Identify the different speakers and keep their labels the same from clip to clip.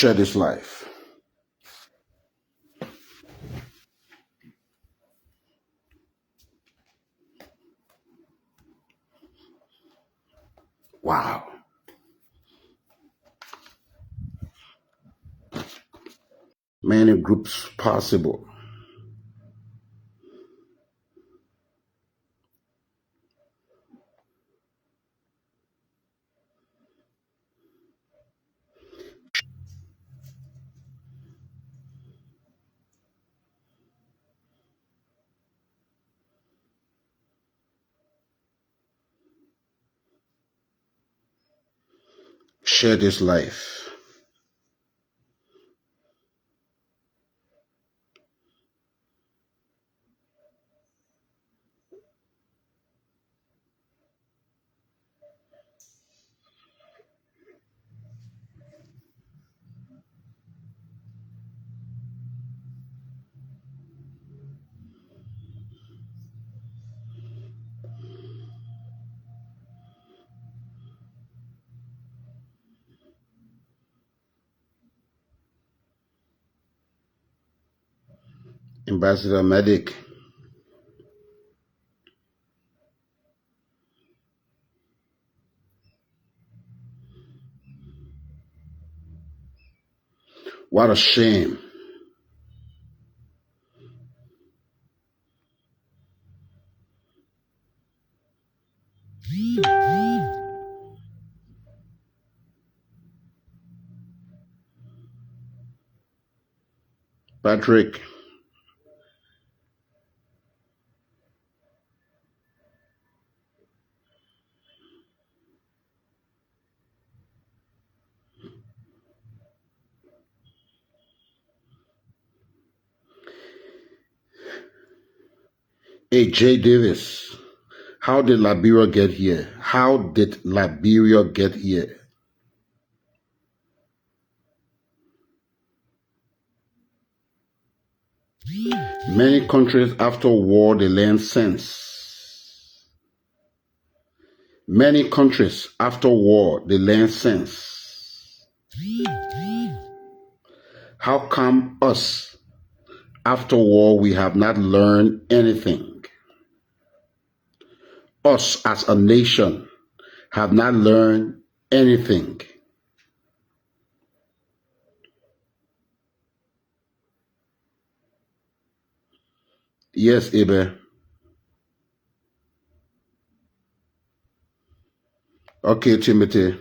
Speaker 1: Share this life. Wow. Many groups possible. Share this life. Ambassador Medic. What a shame. Patrick. Hey, Jay Davis. How did Liberia get here? How did Liberia get here? Many countries after war, they learn sense. Many countries after war, they learn sense. How come us, after war, we have not learned anything? Us as a nation have not learned anything. Yes, Ibe. Okay, Timothy.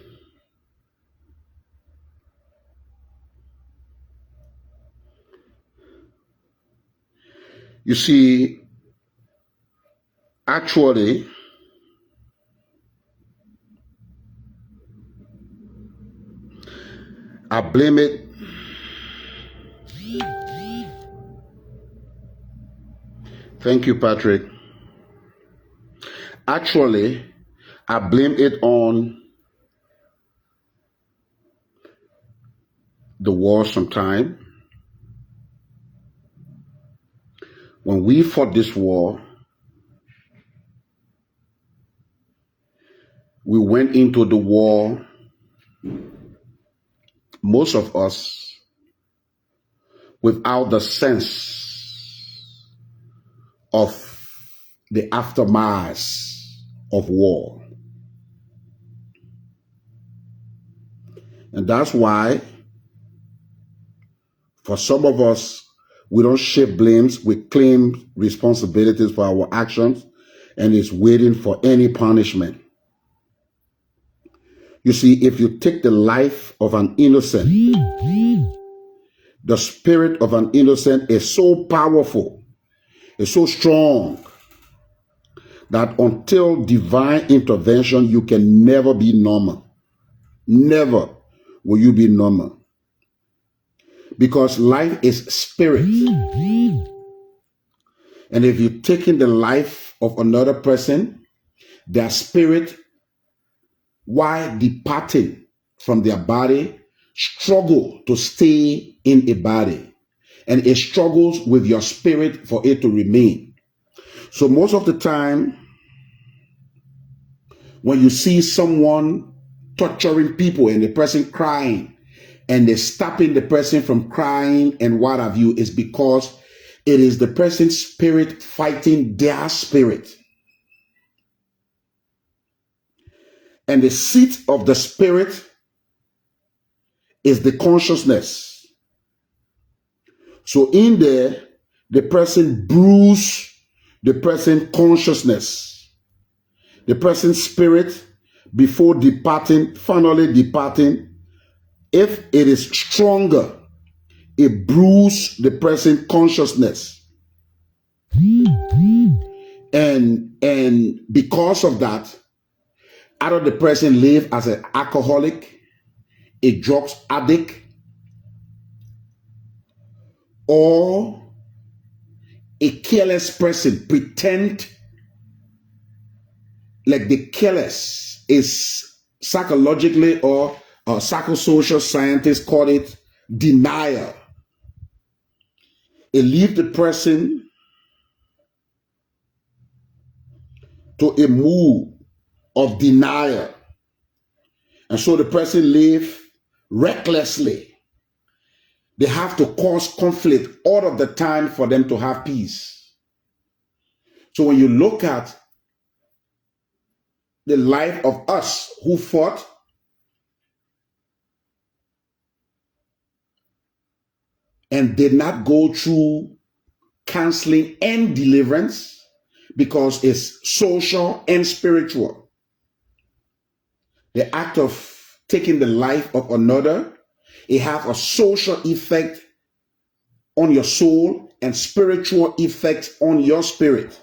Speaker 1: You see, actually, I blame it. Thank you, Patrick. Actually, I blame it on the war sometime. When we fought this war, we went into the war, most of us, without the sense of the aftermath of war. And that's why, for some of us, we don't shift blames, we claim responsibilities for our actions, and is waiting for any punishment. You see, if you take the life of an innocent, the spirit of an innocent is so powerful, is so strong, that until divine intervention, you can never be normal. Never will you be normal. Because life is spirit. And if you're taking the life of another person, their spirit, while departing from their body, struggle to stay in a body. And it struggles with your spirit for it to remain. So most of the time, when you see someone torturing people and the person crying, and they're stopping the person from crying and what have you, is because it is the person's spirit fighting their spirit. And the seat of the spirit is the consciousness. So in there, the person bruise the person consciousness, the person's spirit before departing, finally departing. If it is stronger, it bruise the person consciousness. And because of that, either the person live as an alcoholic, a drugs addict, or a careless person, pretend like the careless is psychologically or psychosocial scientists call it denial. It leaves the person to a mood of denial. And so the person live recklessly. They have to cause conflict all of the time for them to have peace. So when you look at the life of us who fought, and did not go through counseling and deliverance, because it's social and spiritual. The act of taking the life of another, it has a social effect on your soul and spiritual effect on your spirit.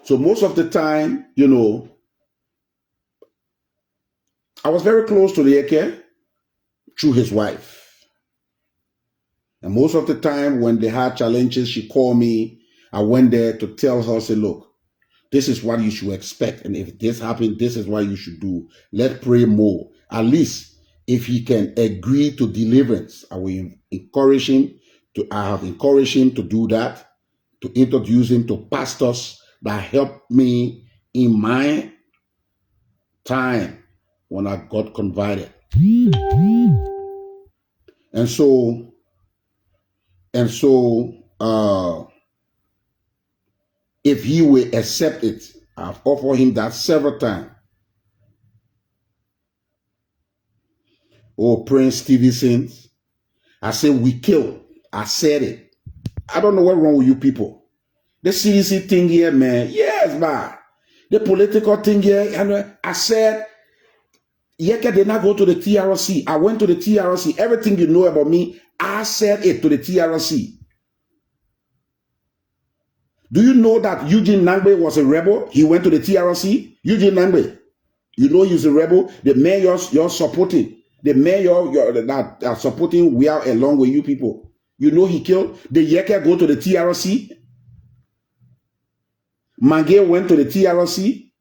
Speaker 1: So most of the time, I was very close to the Eke through his wife. And most of the time when they had challenges, she called me. I went there to tell her, say, look, this is what you should expect. And if this happens, this is what you should do. Let's pray more. At least if he can agree to deliverance, I will encourage him to, I have encouraged him to do that, to introduce him to pastors that helped me in my time when I got converted. And so, if he will accept it, I've offered him that several times. Oh, Prince Stevenson, I said we kill. I said it. I don't know what's wrong with you people. The CDC thing here, man. Yes, man. The political thing here. And I said, Yeke did not go to the TRC. I went to the TRC. Everything you know about me, I said it to the TRC. Do you know that Eugene Nangbe was a rebel? He went to the TRC. Eugene Nangbe. You know he's a rebel. The man you're supporting. The man that are supporting, we are along with you people. You know he killed. The Yeke go to the TRC. Mange went to the TRC.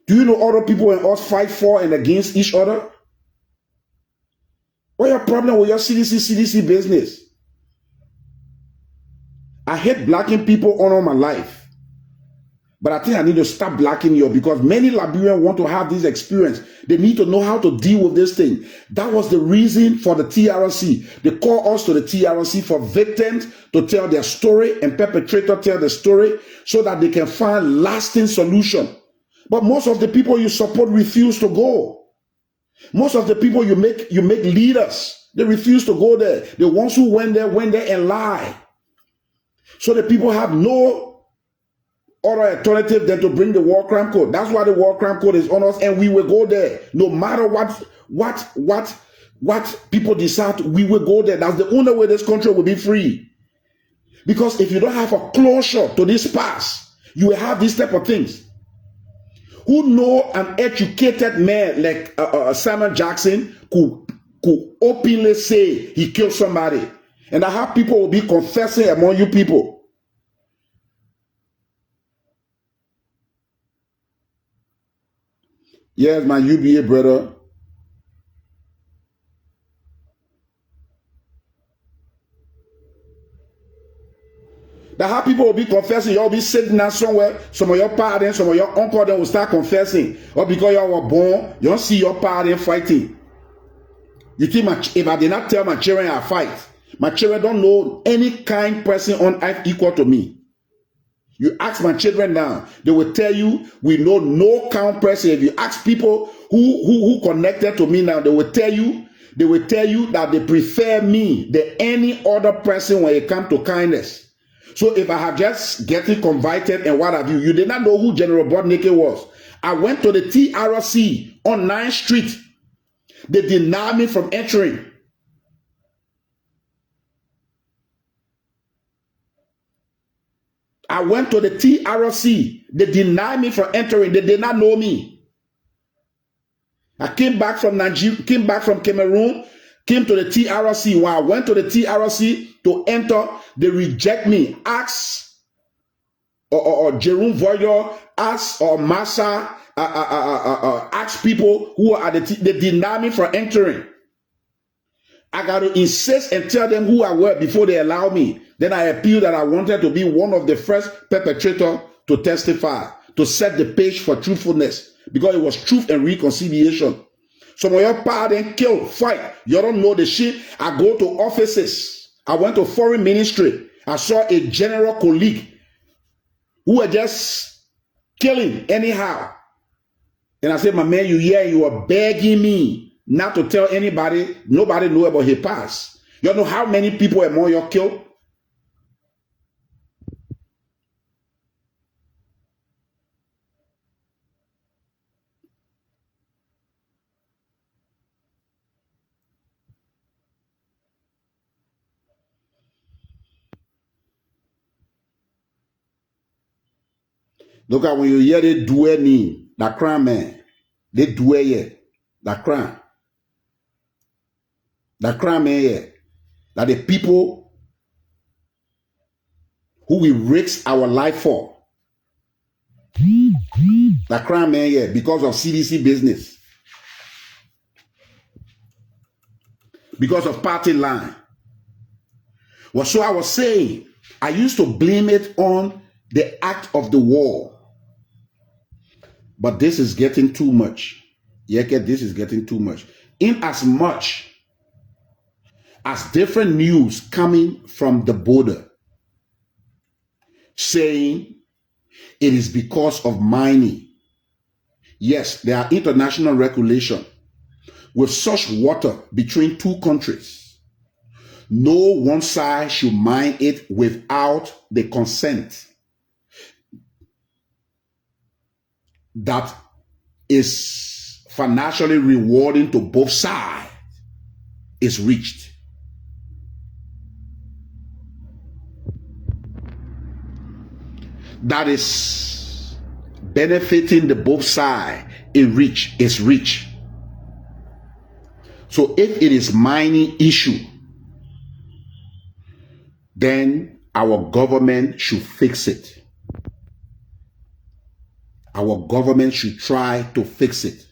Speaker 1: Do you know other people and us fight for and against each other? What's your problem with your CDC business? I hate blacking people all my life. But I think I need to stop blacking you because many Liberians want to have this experience. They need to know how to deal with this thing. That was the reason for the TRC. They call us to the TRC for victims to tell their story and perpetrator tell the story so that they can find lasting solution. But most of the people you support refuse to go. Most of the people you make leaders, they refuse to go there. The ones who went there and lie. So the people have no other alternative than to bring the war crime code. That's why the war crime code is on us, and we will go there. No matter what people decide, we will go there. That's the only way this country will be free. Because if you don't have a closure to this past, you will have these type of things. Who know an educated man like Simon Jackson could openly say he killed somebody, and I have people will be confessing among you people. Yes, my UBA brother. That's how people will be confessing. You'll be sitting down somewhere. Some of your parents, some of your uncle, then will start confessing. Or because you were born, you don't see your parents fighting. You think if I did not tell my children I fight, my children don't know any kind person on earth equal to me. You ask my children now, they will tell you we know no count person. If you ask people who connected to me now, they will tell you that they prefer me than any other person when it comes to kindness. So if I have just getting converted and what have you, you did not know who General Bodnike was. I went to the TRC on 9th Street. They denied me from entering. I went to the TRC. They denied me from entering. They did not know me. I came back from Nigeria, came back from Cameroon, came to the TRC. When I went to the TRC to enter, they reject me. Ask or Jerome Voyer, ask or Massa, ask people who are at they deny me from entering. I got to insist and tell them who I were before they allow me. Then I appealed that I wanted to be one of the first perpetrators to testify, to set the page for truthfulness, because it was truth and reconciliation. Some of your parents kill, fight. You don't know the shit. I go to offices. I went to foreign ministry. I saw a general colleague who were just killing anyhow. And I said, my man, you are begging me not to tell anybody. Nobody know about his past. You know how many people among you killed? Look at when you hear they do any, that crime, man. They do it, yeah. That crime. That crime, man, yeah. That the people who we risk our life for. That crime, man, yeah, because of CDC business. Because of party line. Well, so I was saying, I used to blame it on the act of the war. But this is getting too much. Yeke, this is getting too much. In as much as different news coming from the border saying it is because of mining. Yes, there are international regulations. With such water between two countries, no one side should mine it without the consent that is financially rewarding to both sides is reached. That is benefiting the both sides is reached. So if it is mining issue, then our government should fix it. Our government should try to fix it.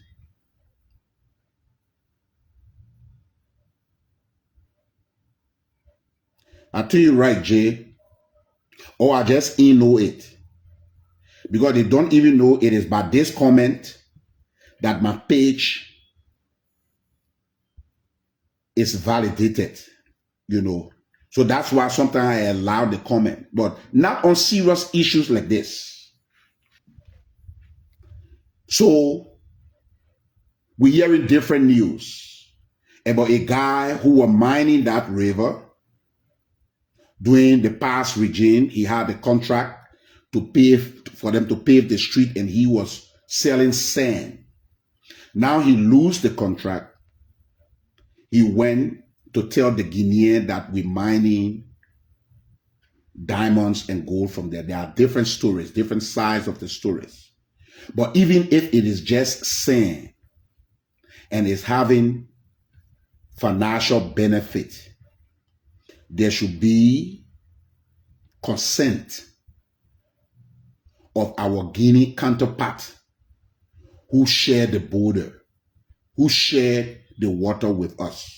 Speaker 1: I tell you right, Jay, or I just know it. Because they don't even know it is by this comment that my page is validated, you know. So that's why sometimes I allow the comment, but not on serious issues like this. So we're hearing different news about a guy who was mining that river during the past regime. He had a contract for them to pave the street, and he was selling sand. Now he lose the contract. He went to tell the Guinean that we're mining diamonds and gold from there. There are different stories, different sides of the stories. But even if it is just sand and is having financial benefit, there should be consent of our Guinea counterpart who share the border, who share the water with us.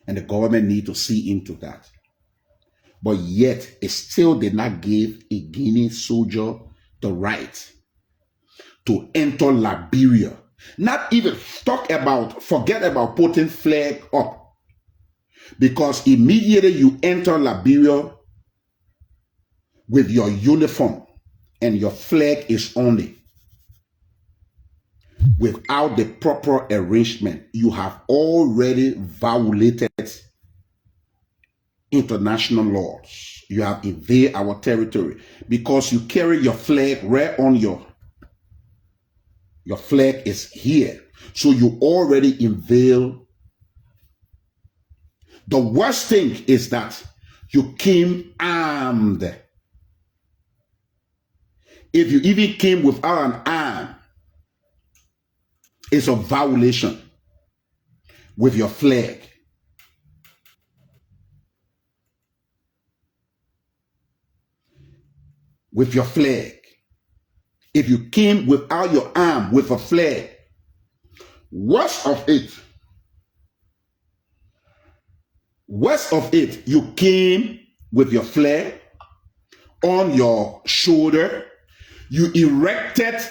Speaker 1: And the government need to see into that. But yet, it still did not give a Guinea soldier the right to enter Liberia. Not even forget about putting flag up. Because immediately you enter Liberia with your uniform and your flag is on it, without the proper arrangement, you have already violated international laws. You have invaded our territory because you carry your flag right on your flag is here. So you already invade. The worst thing is that you came armed. If you even came without an arm, it's a violation with your flag. With your flag. If you came without your arm, with a flag, worst of it, you came with your flag on your shoulder. You erected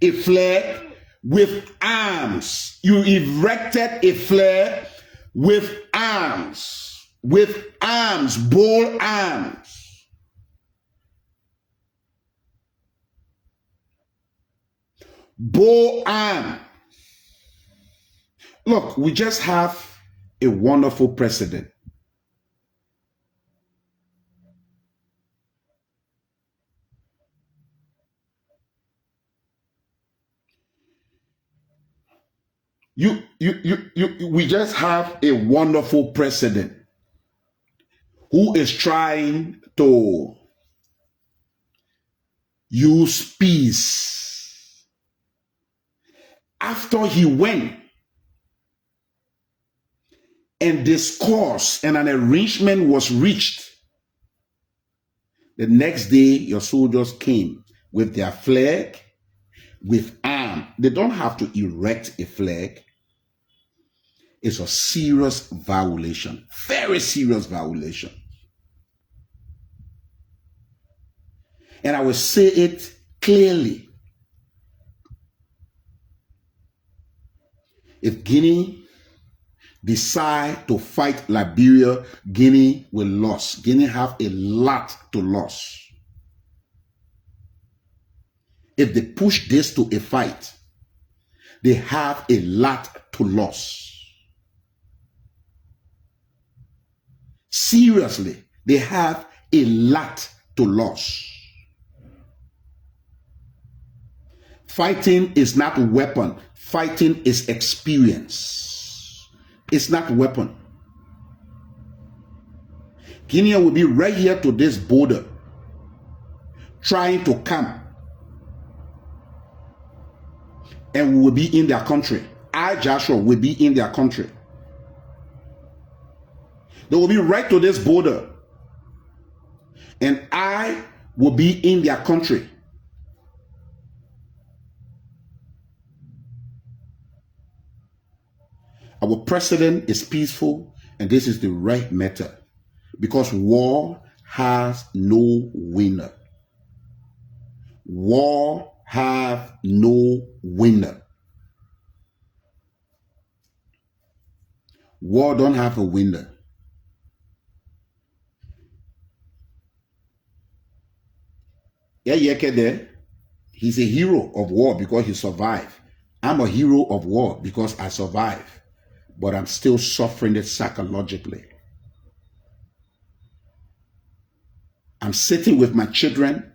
Speaker 1: a flag with arms. You erected a flag with arms. With arms, bold arms. Bold arm. Look, we just have a wonderful president. We just have a wonderful president who is trying to use peace. After he went and discourse and an arrangement was reached, the next day your soldiers came with their flag, with arm. They don't have to erect a flag. It's a serious violation, very serious violation. And I will say it clearly. If Guinea decide to fight Liberia, Guinea will lose. Guinea have a lot to lose. If they push this to a fight, they have a lot to lose. Seriously, they have a lot to lose. Fighting is not a weapon. Fighting is experience. It's not a weapon. Guinea will be right here to this border, trying to come, and we will be in their country. I, Joshua, will be in their country. They will be right to this border, and I will be in their country. Our president is peaceful, and this is the right method, because war has no winner. War have no winner. War don't have a winner. There, he's a hero of war because he survived. I'm a hero of war because I survived, but I'm still suffering it psychologically. I'm sitting with my children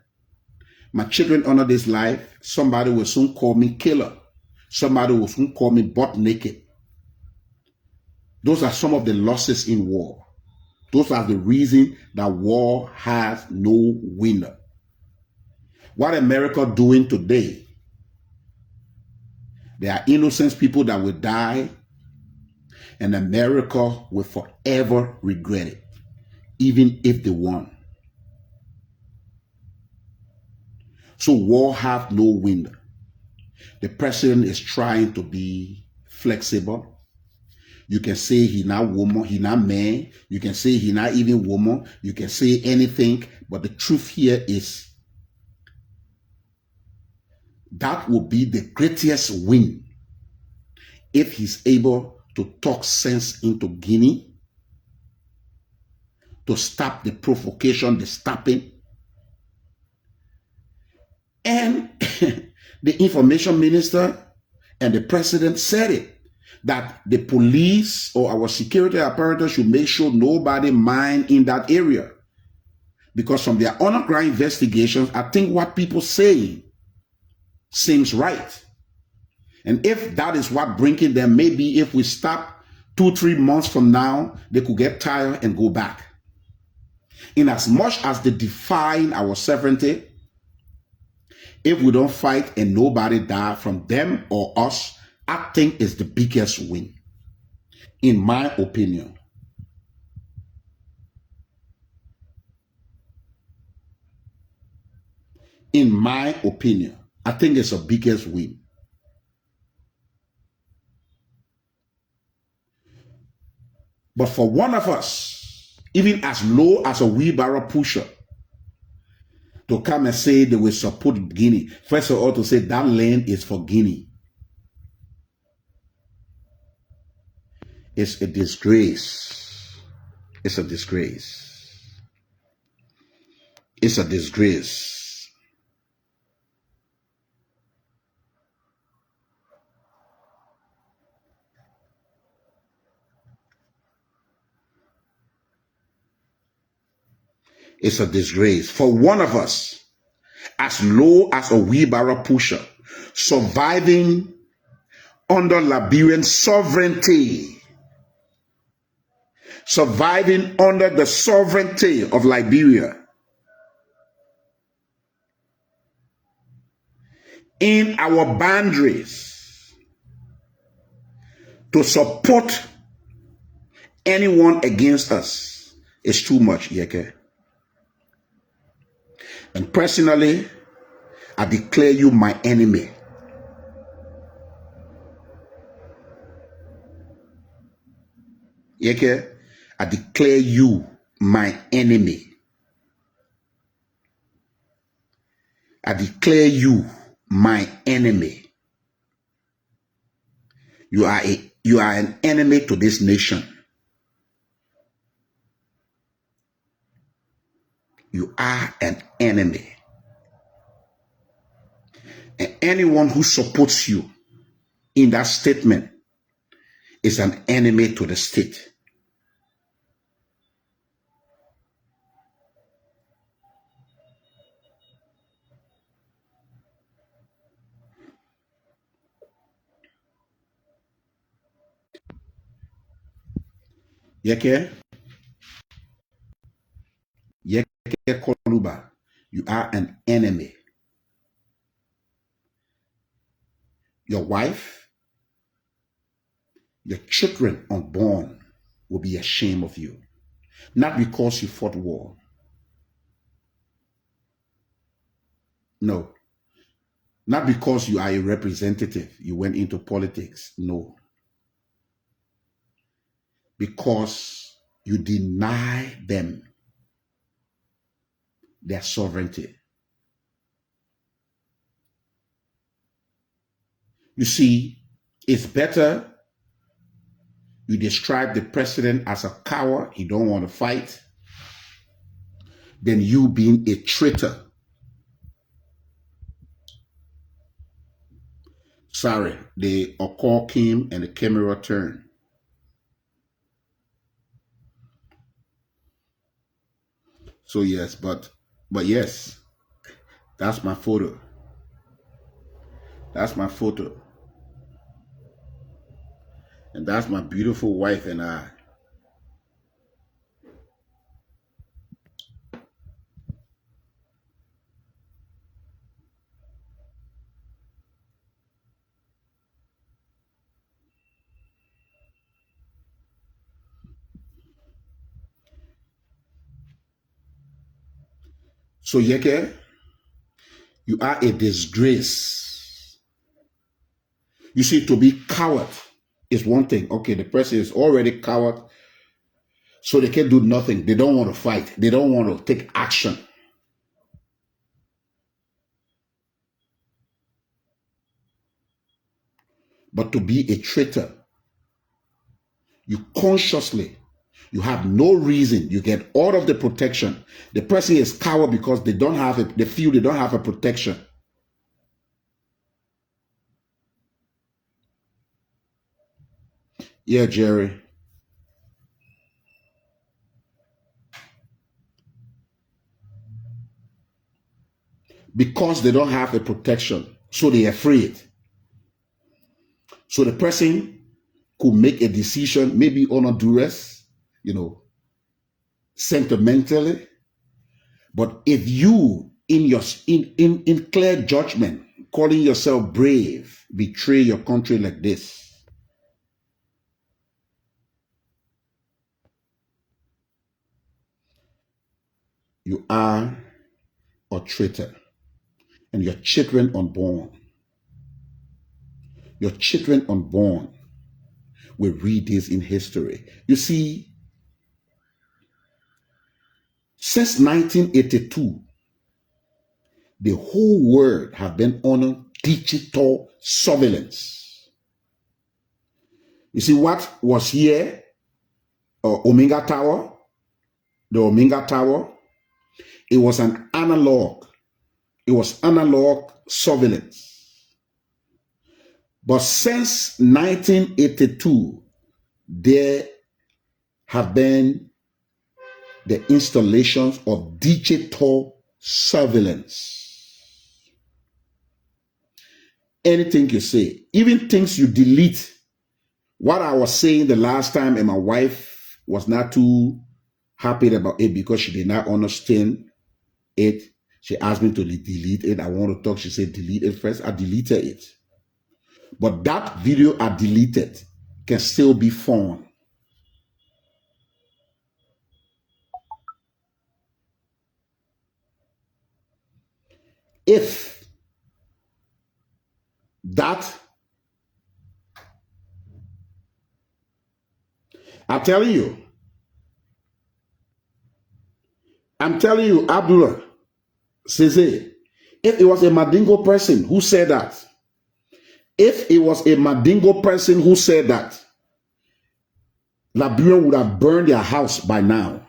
Speaker 1: under this life. Somebody will soon call me killer. Somebody will soon call me butt naked. Those are some of the losses in war. Those are the reason that war has no winner. What America doing today, there are innocent people that will die, and America will forever regret it, even if they won. So war have no winner. The president is trying to be flexible. You can say he not woman, he not man. You can say he not even woman. You can say anything. But the truth here is that will be the greatest win if he's able to talk sense into Guinea, to stop the provocation, the stopping. And the information minister and the president said it, that the police or our security apparatus should make sure nobody mine in that area. Because from their underground investigations, I think what people say seems right. And if that is what bringing them, maybe if we stop 2-3 months from now, they could get tired and go back. In as much as they define our sovereignty, if we don't fight and nobody die from them or us, I think it's the biggest win, in my opinion. In my opinion, I think it's the biggest win. But for one of us, even as low as a wheelbarrow pusher, to come and say they will support Guinea, first of all, to say that land is for Guinea, it's a disgrace. It's a disgrace. It's a disgrace. It's a disgrace for one of us, as low as a wheelbarrow pusher, surviving under Liberian sovereignty, surviving under the sovereignty of Liberia, in our boundaries, to support anyone against us is too much, Yeke. And personally, I declare you my enemy. Yeke, I declare you my enemy. I declare you my enemy. You are an enemy to this nation. You are an enemy. And anyone who supports you in that statement is an enemy to the state. Yeke Koluba, you are an enemy. Your wife, your children unborn will be ashamed of you. Not because you fought war. No. Not because you are a representative. You went into politics. No. Because you deny them their sovereignty. You see, it's better you describe the president as a coward, he don't want to fight, than you being a traitor. Sorry, the call came and the camera turned. So yes, but yes, that's my photo. That's my photo. And that's my beautiful wife and I. So Yeke, you are a disgrace. You see, to be coward is one thing. Okay, the person is already coward, so they can do nothing. They don't want to fight. They don't want to take action. But to be a traitor, you consciously, you have no reason. You get all of the protection. The person is coward because they don't have it. They feel they don't have a protection. Yeah, Jerry. Because they don't have a protection, so they're afraid. So the person could make a decision, maybe under duress, sentimentally. But if you, in clear judgment, calling yourself brave, betray your country like this, you are a traitor. And your children unborn will read this in history. You see, since 1982, the whole world have been on digital surveillance. You see what was here, Omega Tower, the Omega Tower, it was an analog. It was analog surveillance. But since 1982, there have been the installations of digital surveillance. Anything you say, even things you delete. What I was saying the last time, and my wife was not too happy about it because she did not understand it. She asked me to delete it. I want to talk. She said, delete it first. I deleted it. But that video I deleted can still be found. If that, I'm telling you, Abdullah says, if it was a Mandingo person who said that, Liberia would have burned their house by now.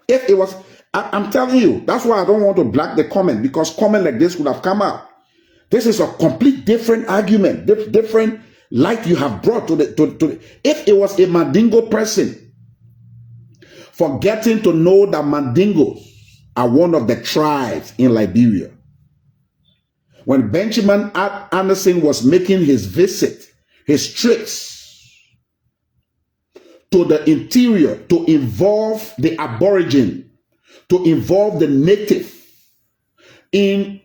Speaker 1: If it was, I'm telling you, that's why I don't want to block the comment, because comment like this would have come out. This is a complete different argument, different light you have brought to the. If it was a Mandingo person, forgetting to know that Mandingos are one of the tribes in Liberia. When Benjamin Anderson was making his visit, his trips to the interior to involve the Aborigine, to involve the native in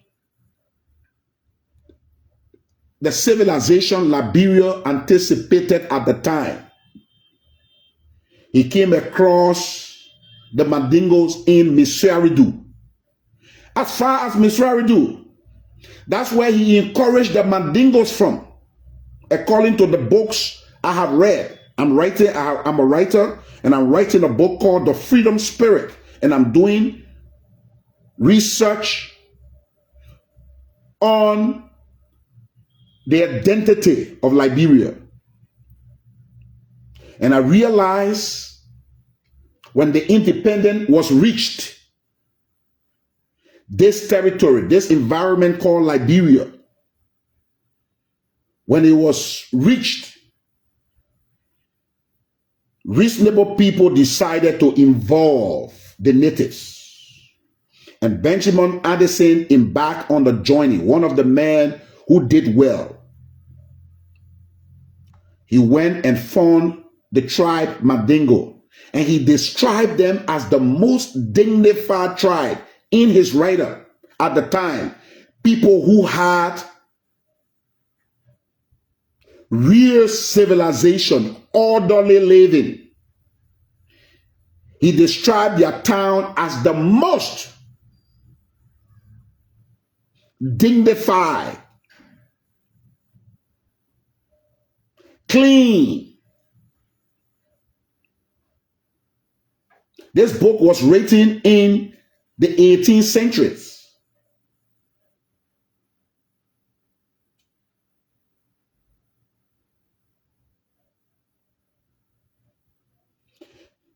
Speaker 1: the civilization Liberia anticipated at the time, he came across the Mandingos in Missouridu. As far as Missouridu, that's where he encouraged the Mandingos from, according to the books I have read. I'm a writer, and I'm writing a book called The Freedom Spirit, and I'm doing research on the identity of Liberia. And I realized when the independence was reached, this territory, this environment called Liberia, when it was reached, reasonable people decided to involve the natives. And Benjamin Anderson embarked on the journey, one of the men who did well. He went and found the tribe Mandingo, and he described them as the most dignified tribe in his writer at the time. People who had real civilization, orderly living. He described their town as the most dignified. clean. This book was written in the 18th centuries.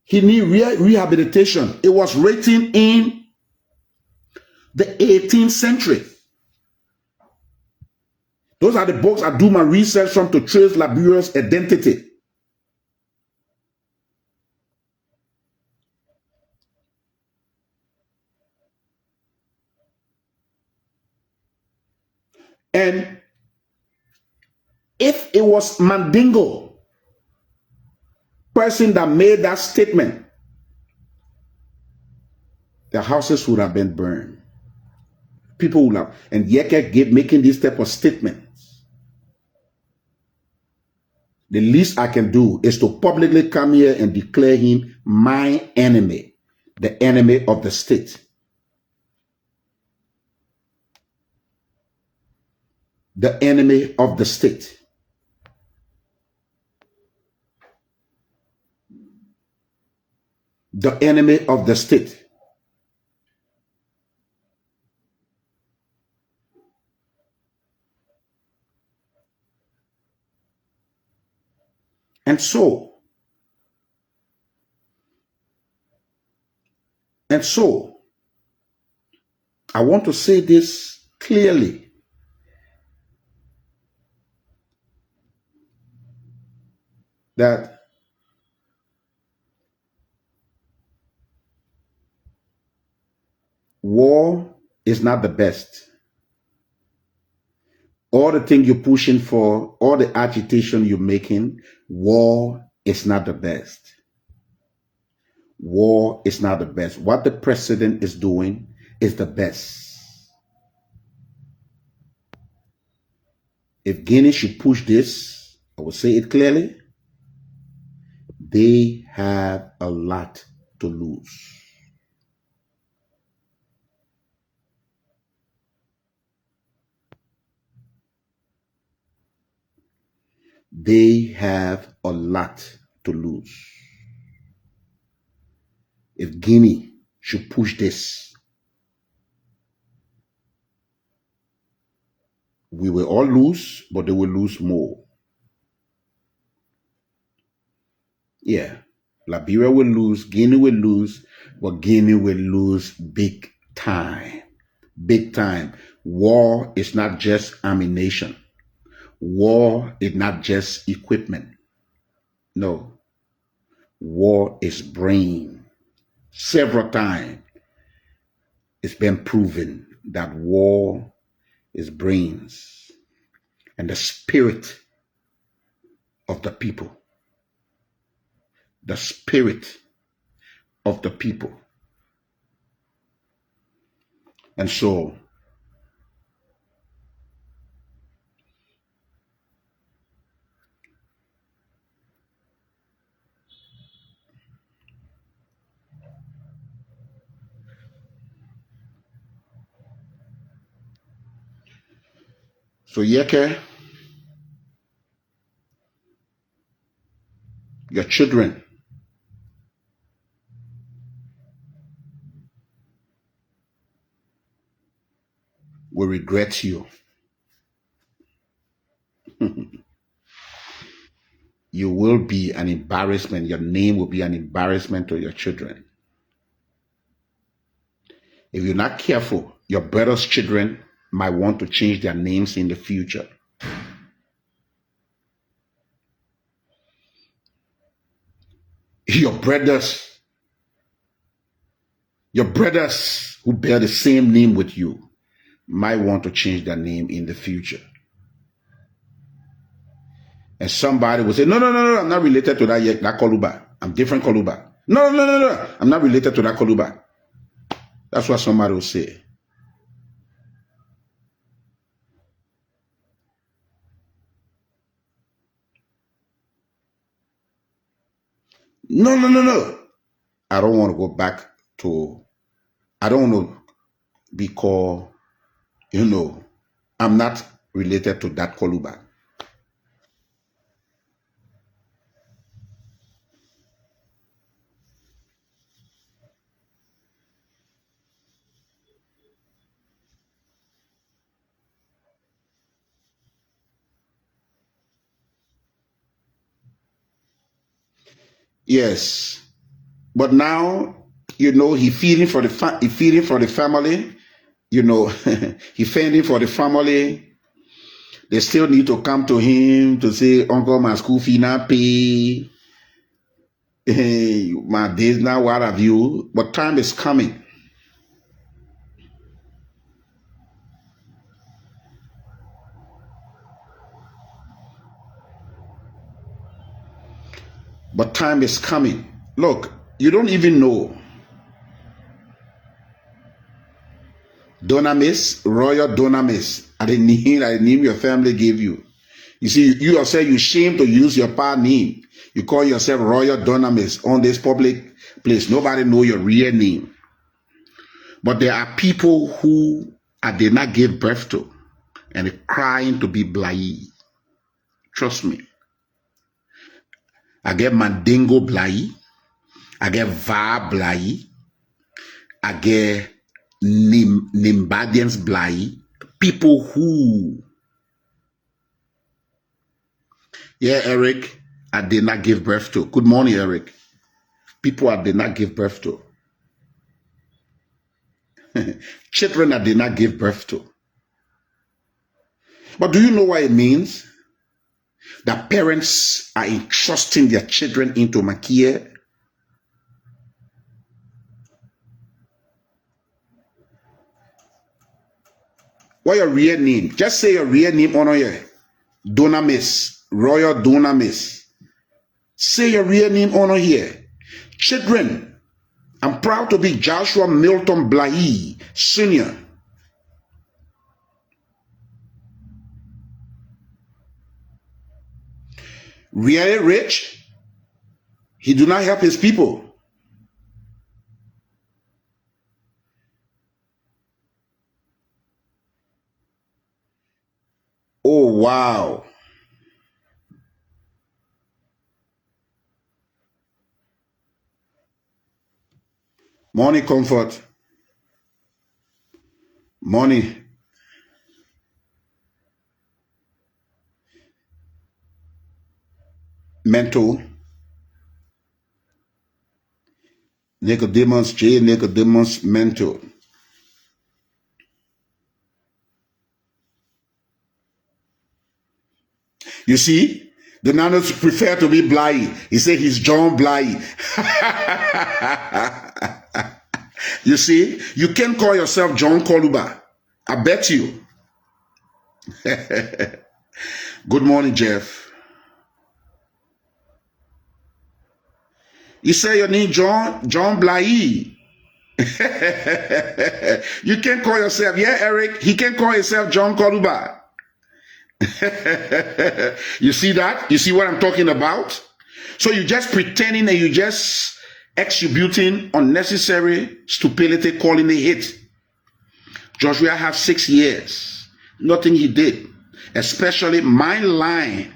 Speaker 1: He need rehabilitation. It was written in the 18th century. Those are the books I do my research from to trace Liberia's identity. And if it was Mandingo person that made that statement, the houses would have been burned. People would have, and Yeke making this type of statements. The least I can do is to publicly come here and declare him my enemy, the enemy of the state. The enemy of the state. The enemy of the state. And so, I want to say this clearly. That war is not the best. All the things you're pushing for, all the agitation you're making, war is not the best. War is not the best. What the president is doing is the best. If Guinea should push this, I will say it clearly, they have a lot to lose. They have a lot to lose. If Guinea should push this, we will all lose, but they will lose more. Yeah, Liberia will lose, Guinea will lose, but Guinea will lose big time. Big time. War is not just ammunition. War is not just equipment. No. War is brain. Several times it's been proven that war is brains and the spirit of the people. The spirit of the people. And so, Yeke, your children will regret you. You will be an embarrassment. Your name will be an embarrassment to your children. If you're not careful, your brother's children might want to change their names in the future. Your brothers who bear the same name with you might want to change their name in the future. And somebody will say, no, I'm not related to that Koluba. I'm different Koluba. No, I'm not related to that Koluba. That's what somebody will say. No. I don't want to go back to, I don't want to be called, I'm not related to that Koluba. Yes. But now, he feeding for he feeding for the family. He feeding for the family. They still need to come to him to say, Uncle, my school fee not pay. Hey, my days now, what have you? But time is coming. But time is coming. Look, you don't even know. Dunamis, royal dunamis. I didn't name your family gave you. You see, you yourself, you shame to use your power name. You call yourself royal dunamis on this public place. Nobody know your real name. But there are people who I did not give birth to and they're crying to be Blai. Trust me. I get Mandingo Blai. I get Va Blai. I get Nimbadians Blai. People who, yeah, Eric, I did not give birth to. Good morning, Eric. People I did not give birth to. Children I did not give birth to. But do you know what it means? That parents are entrusting their children into my care. What your real name? Just say your real name on here. Dunamis, Royal Dunamis. Say your real name on here. Children, I'm proud to be Joshua Milton Blai, Sr. Really rich, he do not help his people. Oh, wow. Money comfort. Money. Mental. Nicodemus, J. Nicodemus, mental. You see, the nanos prefer to be Blai. He said he's John Blai. You see, you can call yourself John Koluba. I bet you. Good morning, Jeff. You say your name John Blai. You can call yourself, yeah, Eric. He can call himself John Koluba. You see that? You see what I'm talking about? So you're just pretending and you're just exhibiting unnecessary stupidity, calling it hate. Joshua have 6 years. Nothing he did. Especially my line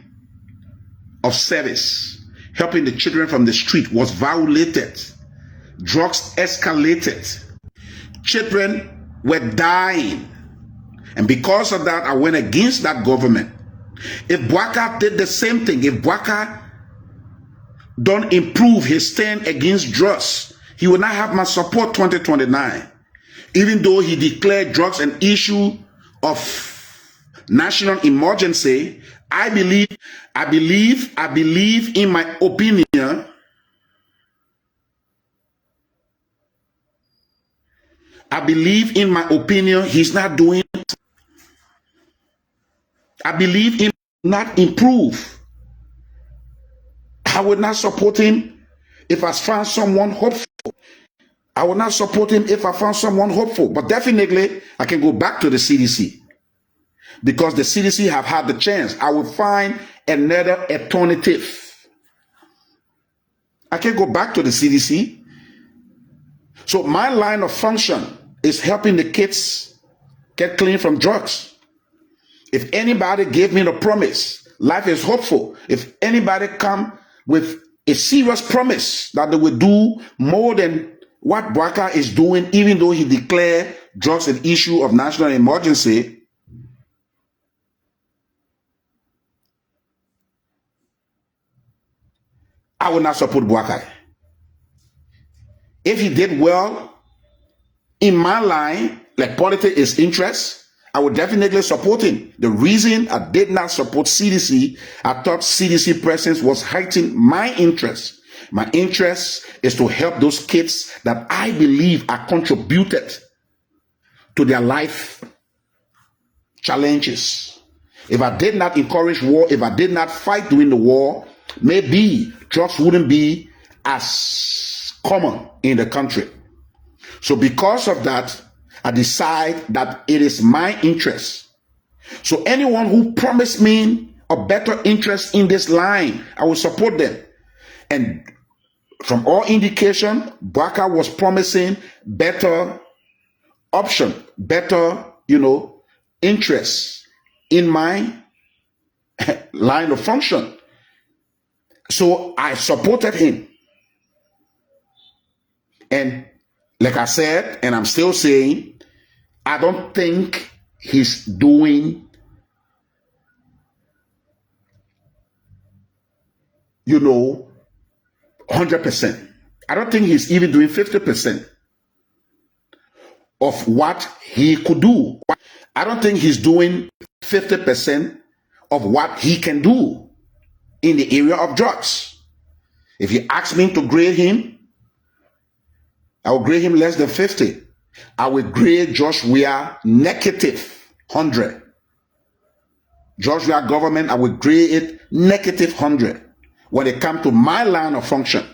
Speaker 1: of service, helping the children from the street, was violated. Drugs escalated. Children were dying. And because of that, I went against that government. If Bwaka did the same thing, if Bwaka don't improve his stand against drugs, he will not have my support 2029. Even though he declared drugs an issue of national emergency, I believe in my opinion, he's not doing it. I believe him not improve. I would not support him if I found someone hopeful. I would not support him if I found someone hopeful. But definitely, I can go back to the CDC. Because the CDC have had the chance. I will find another alternative. I can go back to the CDC. So my line of function is helping the kids get clean from drugs. If anybody gave me the promise, life is hopeful. If anybody come with a serious promise that they will do more than what Bwaka is doing, even though he declared drugs an issue of national emergency, I will not support Boakai. If he did well in my line, like politics is interest, I would definitely support him. The reason I did not support CDC, I thought CDC presence was hurting my interest. My interest is to help those kids that I believe are contributed to their life challenges. If I did not encourage war, if I did not fight during the war, maybe drugs wouldn't be as common in the country. So because of that, I decide that it is my interest. So anyone who promised me a better interest in this line, I will support them. And from all indication, Baka was promising better option, better, interest in my line of function. So I supported him. And like I said, and I'm still saying, I don't think he's doing, 100%. I don't think he's even doing 50% of what he could do. I don't think he's doing 50% of what he can do in the area of drugs. If you ask me to grade him, I will grade him less than 50. I will grade Josh Weah negative 100. Josh Weah government, I will grade it negative 100 when it comes to my line of function.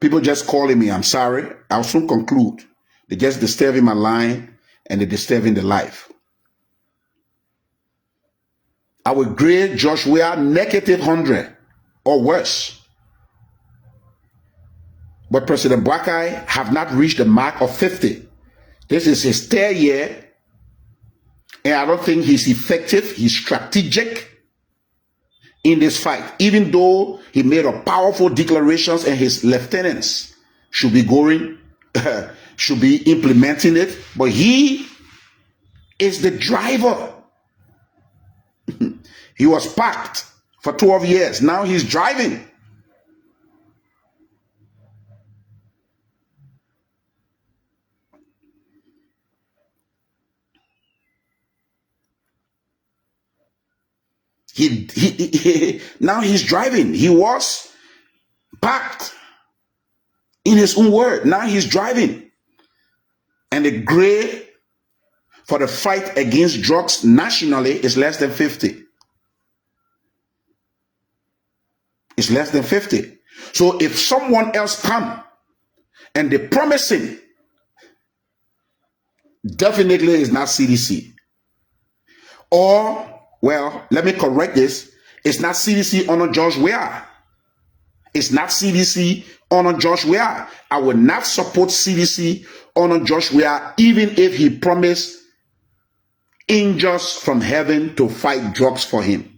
Speaker 1: People just calling me, I'm sorry. I'll soon conclude. They're just disturbing my line and they're disturbing the life. I will grade Josh Weah negative 100 or worse. But President Boakai have not reached the mark of 50. This is his third year, and I don't think he's effective, he's strategic in this fight, even though he made a powerful declarations and his lieutenants should be should be implementing it, but he is the driver. He was packed for 12 years. Now he's driving. Now he's driving. He was packed in his own word. Now he's driving. And the grade for the fight against drugs nationally is less than 50. It's less than 50. So if someone else come and they promising, definitely is not CDC. Or, well, let me correct this. It's not CDC on Josh Weah. It's not CDC on Josh Weah. I will not support CDC on Josh Weah, even if he promised angels from heaven to fight drugs for him.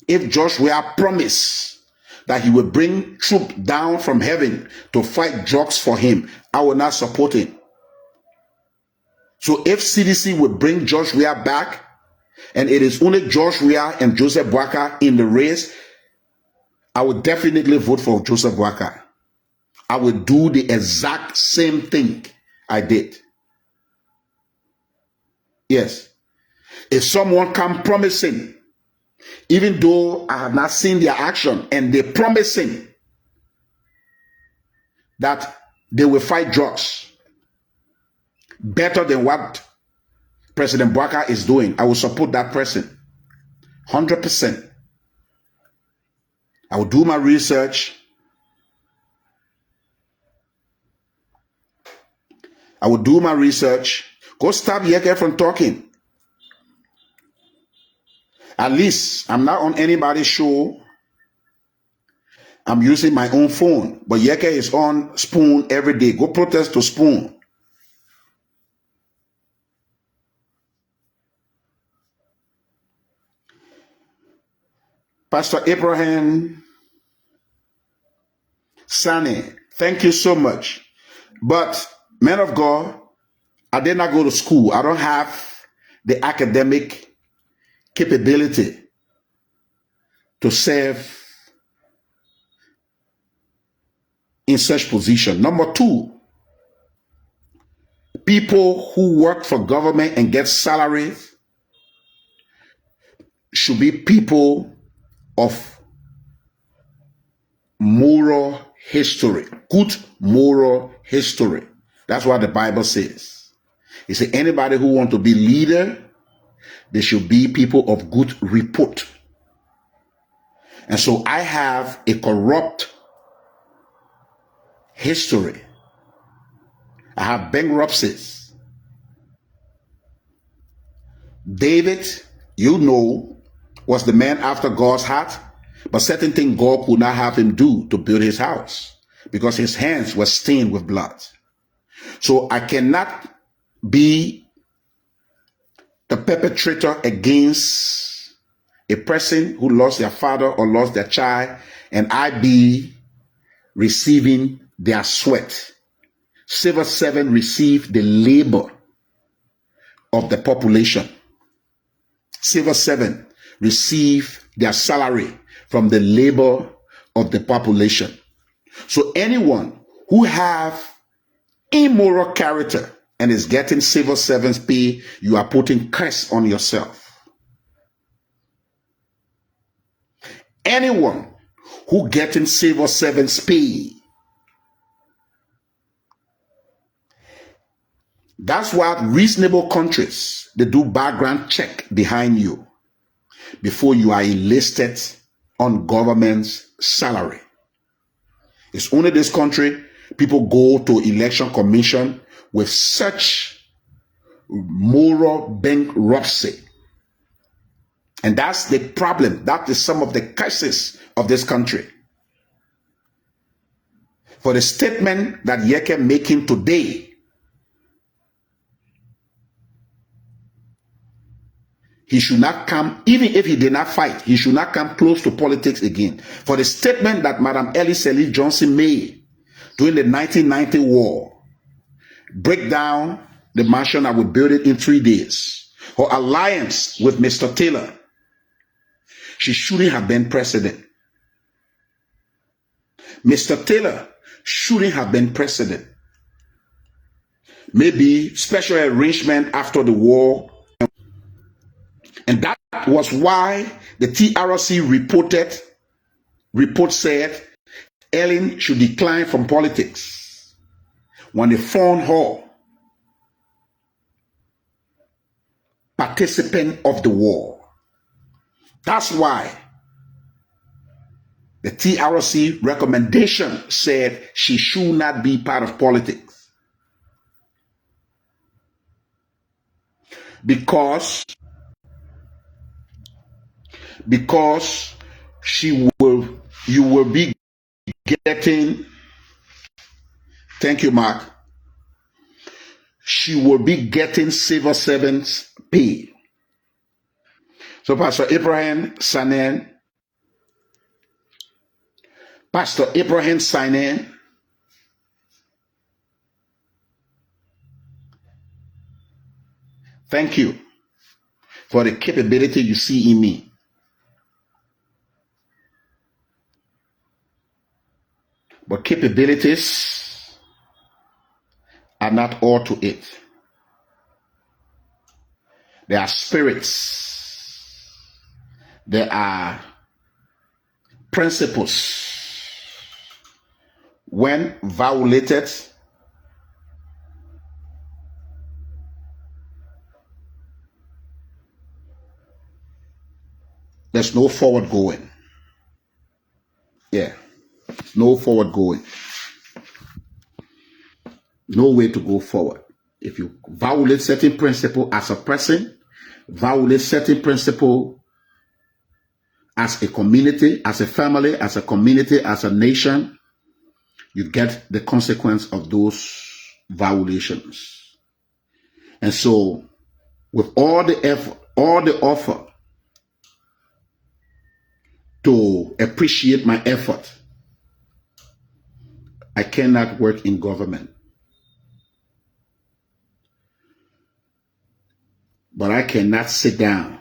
Speaker 1: If Josh Weah promised that he would bring troops down from heaven to fight drugs for him, I will not support him. So if CDC would bring Josh Weah back, and it is only Josh Weah and Joseph Boakai in the race, I would definitely vote for Joseph Boakai. I would do the exact same thing I did. Yes. If someone come promising, even though I have not seen their action, and they promising that they will fight drugs better than what President Boakai is doing, I will support that person 100%. I will do my research. Go stop Yeke from talking. At least I'm not on anybody's show. I'm using my own phone. But Yeke is on Spoon every day. Go protest to Spoon. Pastor Abraham Sani, thank you so much. But, man of God, I did not go to school. I don't have the academic capability to serve in such position. Number two, people who work for government and get salaries should be people of moral history, good moral history. That's what the Bible says. It says anybody who wants to be leader, they should be people of good repute. And so I have a corrupt history. I have bankruptcies. David, you know, was the man after God's heart, but certain things God could not have him do to build his house because his hands were stained with blood. So I cannot be the perpetrator against a person who lost their father or lost their child, and I be receiving their sweat. Civil servants receive the labor of the population. Civil servants receive their salary from the labor of the population. So anyone who have immoral character and is getting civil servants pay, you are putting curse on yourself. Anyone who getting civil servants pay, that's why reasonable countries, they do background check behind you before you are enlisted on government's salary. It's only this country people go to election commission with such moral bankruptcy. And that's the problem. That is some of the curses of this country. For the statement that Yeke making today, he should not come, even if he did not fight, he should not come close to politics again. For the statement that Madam Ellie Selly Johnson made during the 1990 war, break down the mansion, I will build it in 3 days. Her alliance with Mr. Taylor, she shouldn't have been president. Mr. Taylor shouldn't have been president. Maybe special arrangement after the war. And that was why the TRC report said Ellen should decline from politics when they found her participant of the war. That's why the TRC recommendation said she should not be part of politics. Because you will be getting, thank you, Mark. She will be getting civil servants pay. So Pastor Abraham Sanen, thank you for the capability you see in me. But capabilities are not all to it. There are spirits. There are principles. When violated, there's no forward going. Yeah. No forward going. No way to go forward. If you violate certain principle as a person, violate certain principle as a community, as a family, as a community, as a nation, you get the consequence of those violations. And so, with all the effort, all the offer to appreciate my effort, I cannot work in government. But I cannot sit down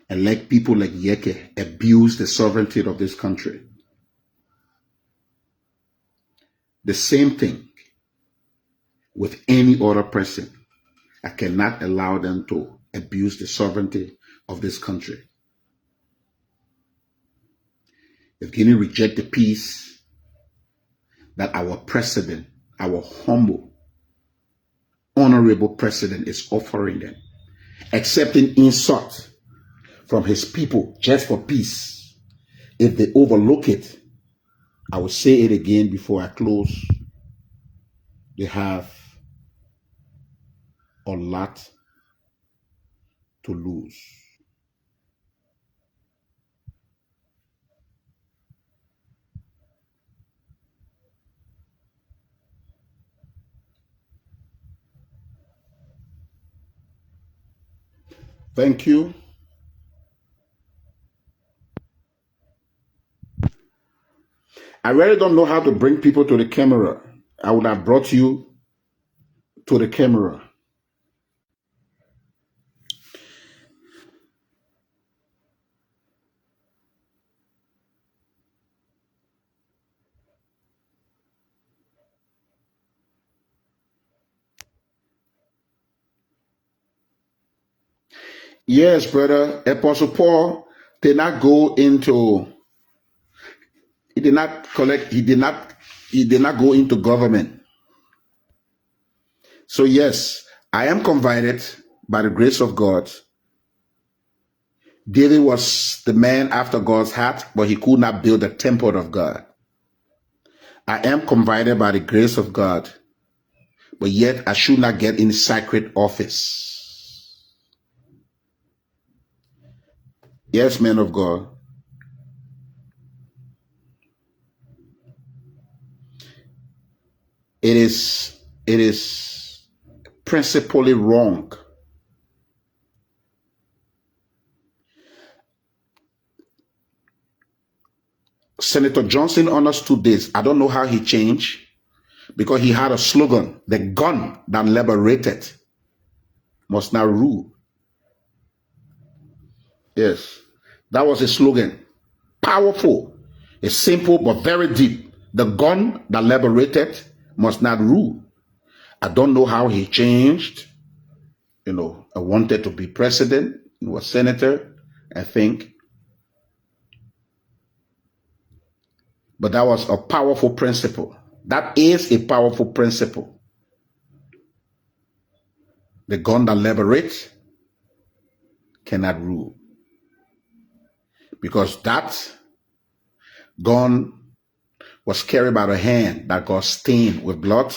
Speaker 1: and let people like Yeke abuse the sovereignty of this country. The same thing with any other person. I cannot allow them to abuse the sovereignty of this country. If Guinea reject the peace that our president, our humble, honorable president is offering them, accepting insult from his people just for peace, if they overlook it, I will say it again before I close, they have a lot to lose. Thank you. I really don't know how to bring people to the camera. I would have brought you to the camera. Yes, brother. Apostle Paul did not go into, he did not go into government. So yes, I am converted by the grace of God. David was the man after God's heart, but he could not build the temple of God. I am converted by the grace of God, but yet I should not get in sacred office. Yes, man of God. It is principally wrong. Senator Johnson understood this. I don't know how he changed, because he had a slogan: the gun that liberated must not rule. Yes, that was a slogan. Powerful. It's simple but very deep. The gun that liberated must not rule. I don't know how he changed. I wanted to be president. He was senator, I think. But that was a powerful principle. That is a powerful principle. The gun that liberates cannot rule. Because that gun was carried by the hand that got stained with blood.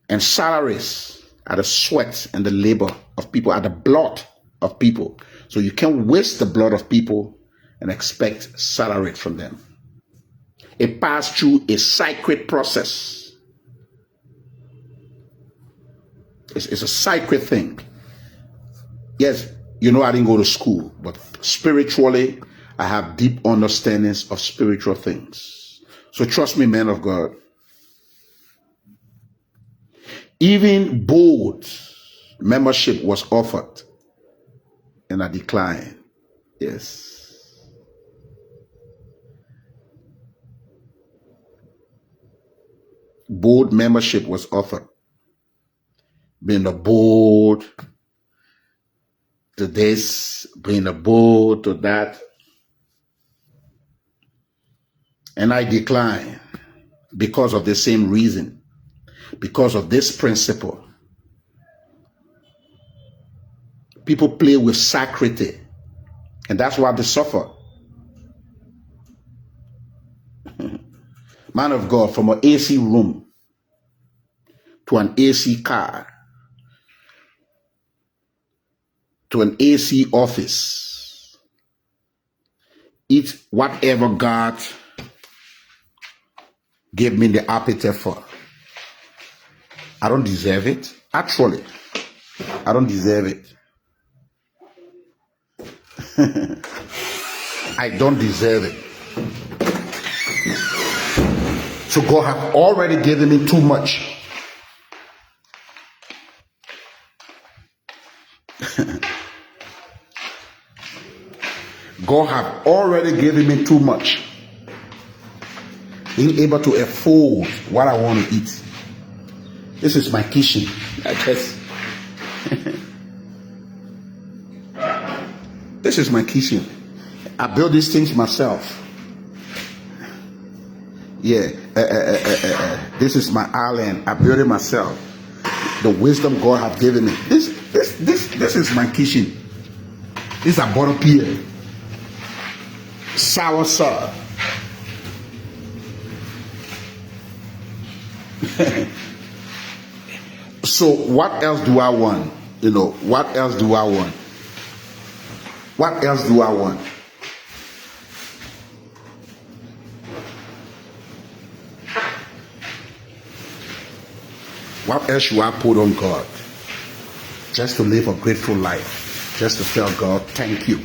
Speaker 1: And salaries are the sweat and the labor of people, are the blood of people. So you can't waste the blood of people and expect salary from them. It passed through a sacred process. It's a sacred thing. Yes, I didn't go to school, but spiritually, I have deep understandings of spiritual things. So trust me, man of God. Even board membership was offered, and I declined. Yes. Board membership was offered. Being a board to this, being a board to that. And I declined because of the same reason. Because of this principle. People play with sacredity, and that's why they suffer. Man of God, from an AC room to an AC car to an AC office, eat whatever God gave me the appetite for. I don't deserve it. Actually, I don't deserve it. I don't deserve it. So God has already given me too much. God have already given me too much. Being able to afford what I want to eat. This is my kitchen. This is my kitchen. I built these things myself. Yeah. This is my island. I built it myself. The wisdom God has given me. This is my kitchen. This is a butter pea. Sour sauce. So what else do I want? What else do I want? What else do I want? What else should I put on God? Just to live a grateful life. Just to tell God, thank you.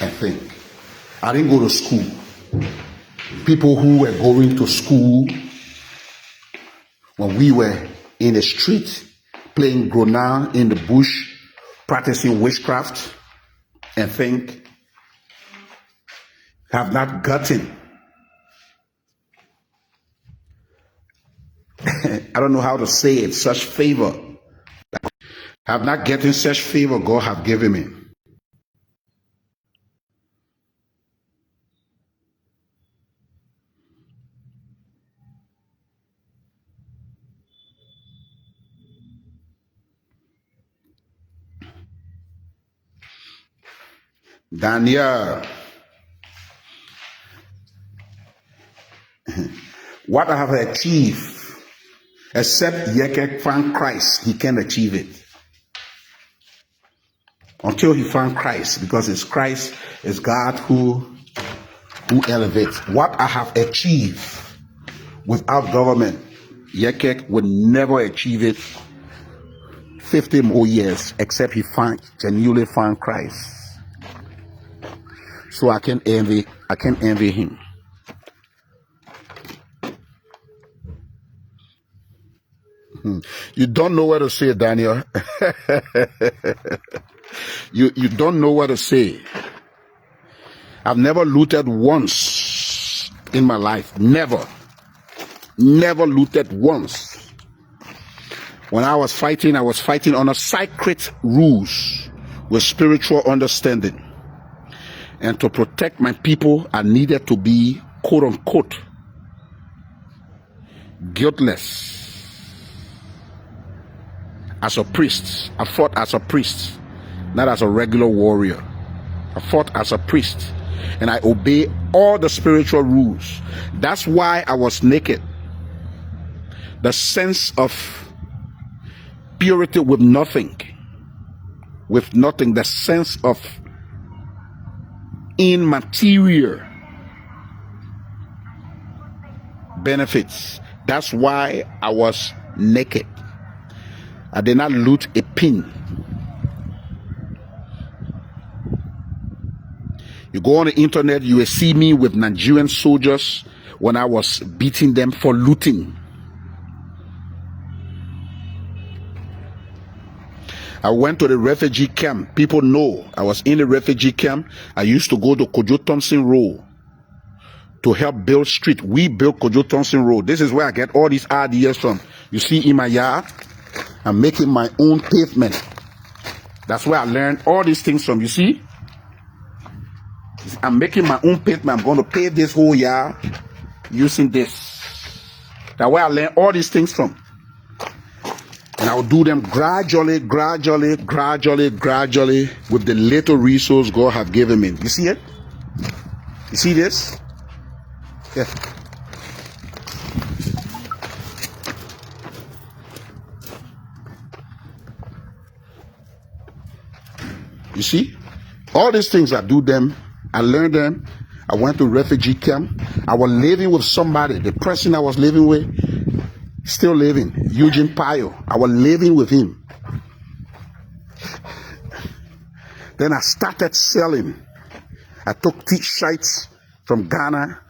Speaker 1: And think. I didn't go to school. People who were going to school when we were in the street, playing grenade in the bush, practicing witchcraft, and think, have not gotten. I don't know how to say it, such favor. Have not gotten such favor God have given me. Daniel, what I have achieved, except Yeke found Christ, he can't achieve it. Until he found Christ, because it's Christ, it's God who elevates. What I have achieved without government, Yeke would never achieve it 50 more years, except he genuinely found Christ. So I can't envy him. You don't know what to say, Daniel. You don't know what to say. I've never looted once in my life. Never looted once. When I was fighting on a sacred rules with spiritual understanding. And to protect my people, I needed to be, quote unquote, guiltless. As a priest, I fought as a priest, not as a regular warrior. I fought as a priest, and I obey all the spiritual rules. That's why I was naked. The sense of purity with nothing, the sense of immaterial benefits. That's why I was naked. I did not loot a pin. You go on the internet, you will see me with Nigerian soldiers when I was beating them for looting. I went to the refugee camp. People know I was in the refugee camp. I used to go to Kojo Thompson Road to help build street. We built Kojo Thompson Road. This is where I get all these ideas from. You see, in my yard, I'm making my own pavement. That's where I learned all these things from. You see, I'm making my own pavement. I'm going to pave this whole yard using this. That's where I learned all these things from. And I'll do them gradually with the little resource God have given me. You see it? You see this? Yeah. You see? All these things, I do them. I learned them. I went to refugee camp. I was living with somebody. The person I was living with, still living, Eugene Payo. I was living with him. Then I started selling. I took t-shirts from Ghana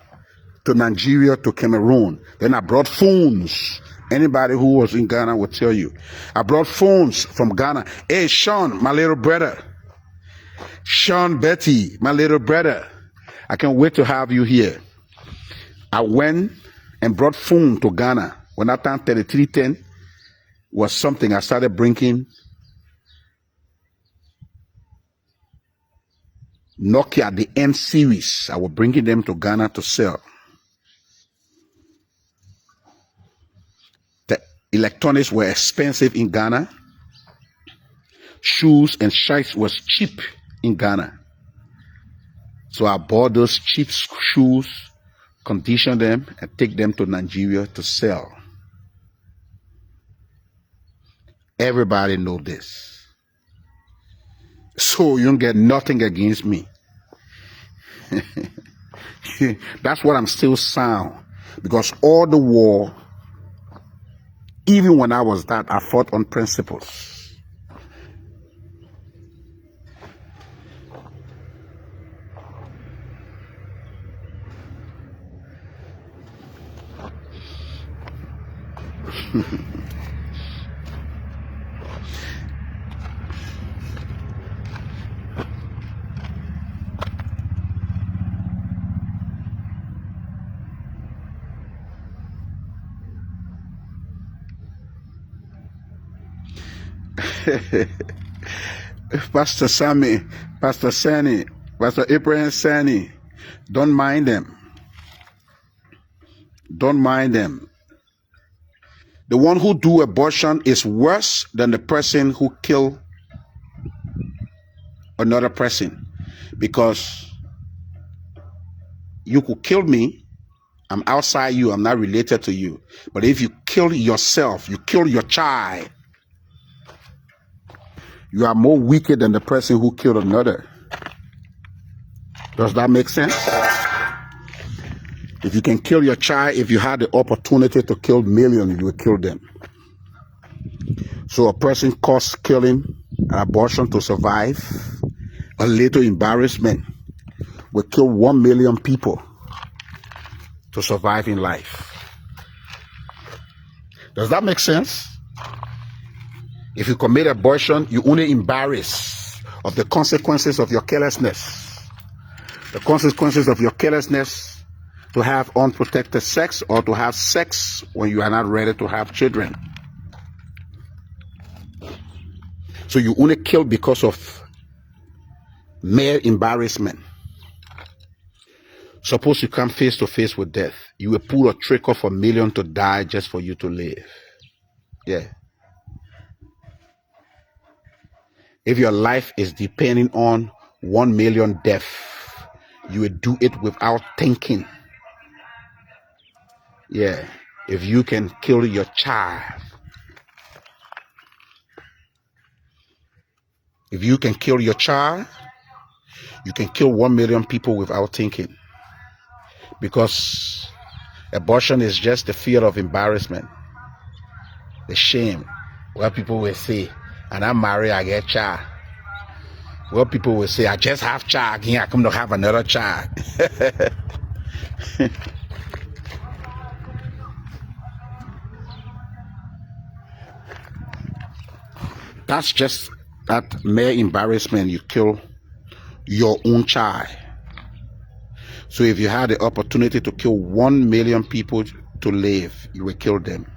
Speaker 1: to Nigeria to Cameroon. Then I brought phones. Anybody who was in Ghana will tell you. I brought phones from Ghana. Hey, Sean, my little brother, Sean Betty, my little brother, I can't wait to have you here. I went and brought phone to Ghana. When I turned 3310 was something I started bringing Nokia, the N series. I was bringing them to Ghana to sell. The electronics were expensive in Ghana. Shoes and shirts was cheap in Ghana. So I bought those cheap shoes, condition them, and take them to Nigeria to sell. Everybody know this. So you don't get nothing against me. That's what I'm still sound. Because all the war, even when I was that, I fought on principles. Pastor Sammy, Pastor Sani, Pastor Abraham Sani, don't mind them. Don't mind them. The one who do abortion is worse than the person who kill another person, because you could kill me. I'm outside you. I'm not related to you. But if you kill yourself, you kill your child, you are more wicked than the person who killed another. Does that make sense? If you can kill your child, if you had the opportunity to kill millions, you would kill them. So a person costs killing, an abortion to survive, a little embarrassment will kill 1 million people to survive in life. Does that make sense? If you commit abortion, you only embarrass of the consequences of your carelessness. The consequences of your carelessness to have unprotected sex, or to have sex when you are not ready to have children. So you only kill because of mere embarrassment. Suppose you come face to face with death. You will pull a trick of 1 million to die just for you to live. Yeah. If your life is depending on 1 million death, you will do it without thinking. Yeah. If you can kill your child, if you can kill your child, you can kill 1 million people without thinking. Because abortion is just the fear of embarrassment, the shame. What people will say, and I'm married, I get child. What people will say, I just have child, here I come to have another child. That's just that mere embarrassment. You kill your own child. So if you had the opportunity to kill 1 million people to live, you will kill them.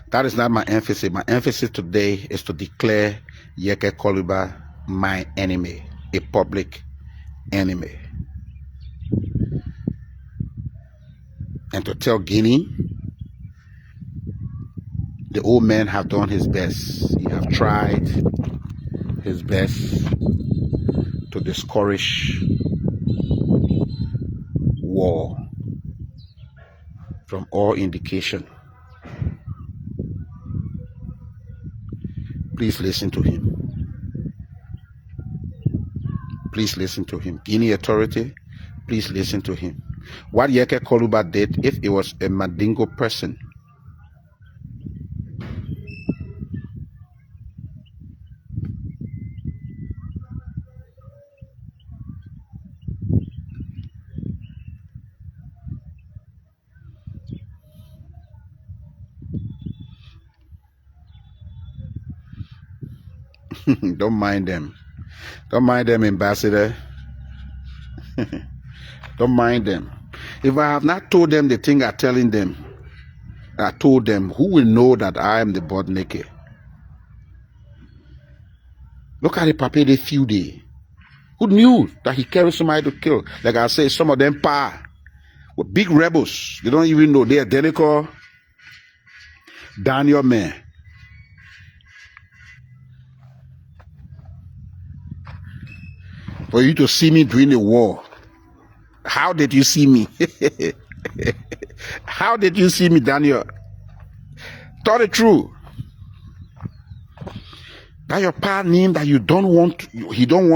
Speaker 1: That is not my emphasis. My emphasis today is to declare Yeke Koluba my enemy, a public enemy. And to tell Guinea, the old man have done his best. He have tried his best to discourage war. From all indication, please listen to him. Please listen to him. Guinea authority, please listen to him. What Yeke Koluba did, if it was a Mandingo person, don't mind them. Don't mind them, Ambassador. Don't mind them. If I have not told them the thing I'm telling them, I told them, who will know that I am the butt naked? Look at the Pape de few day. Who knew that he carried somebody to kill? Like I say, some of them were big rebels. They don't even know they're identical Daniel men. For you to see me during the war, how did you see me? How did you see me, Daniel? Tell the truth. That your partner name that he don't want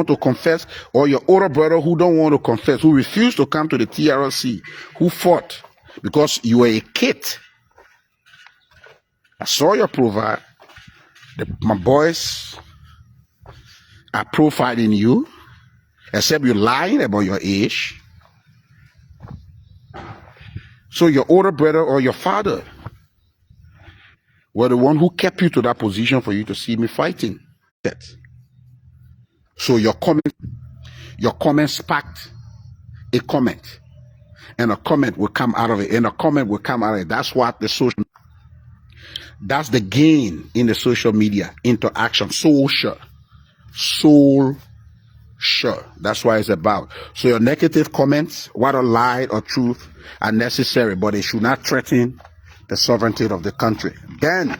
Speaker 1: to confess, or your older brother who don't want to confess, who refused to come to the TRLC, who fought because you were a kid. I saw your profile. My boys are profiling you, except you're lying about your age. So your older brother or your father were the one who kept you to that position for you to see me fighting. So your comment sparked a comment, and a comment will come out of it, and a comment will come out of it. That's what that's the gain in the social media interaction. Social. That's what it's about. So your negative comments, whether lie or truth, are necessary, but they should not threaten the sovereignty of the country. Then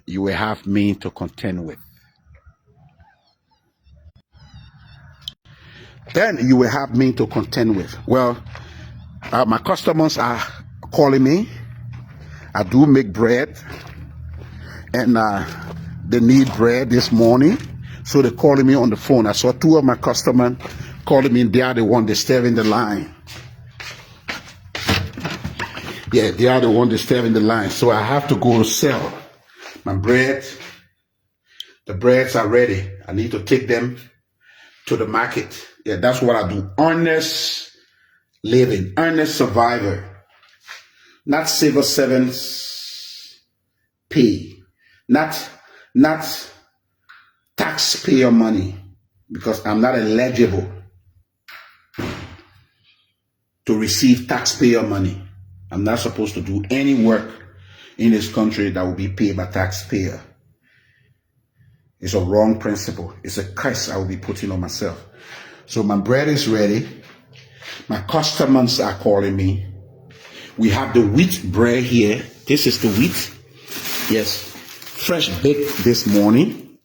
Speaker 1: you will have me to contend with. Well, my customers are calling me. I do make bread, and they need bread this morning, so they're calling me on the phone. I saw two of my customers calling me. They are the one disturbing the line. Yeah, they are the one disturbing the line. So I have to go sell my bread. The breads are ready. I need to take them to the market. Yeah, that's what I do. Honest living, honest survivor. Not civil servants pay. Not taxpayer money, because I'm not eligible to receive taxpayer money. I'm not supposed to do any work in this country that will be paid by taxpayer. It's a wrong principle. It's a curse I will be putting on myself. So my bread is ready. My customers are calling me. We have the wheat bread here. This is the wheat. Yes. Fresh baked this morning.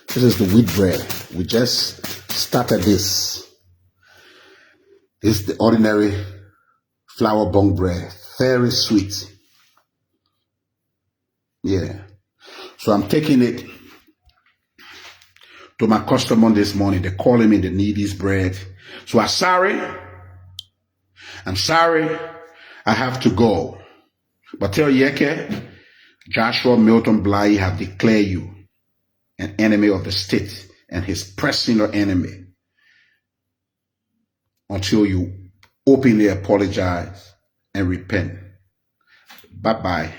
Speaker 1: This is the wheat bread. We just started this. This is the ordinary flour bung bread. Very sweet. Yeah. So I'm taking it to my customer this morning. They're calling me, they need this bread. So I'm sorry. I have to go. But tell Yeke, Joshua Milton Bly have declared you an enemy of the state and his personal enemy until you openly apologize and repent. Bye-bye.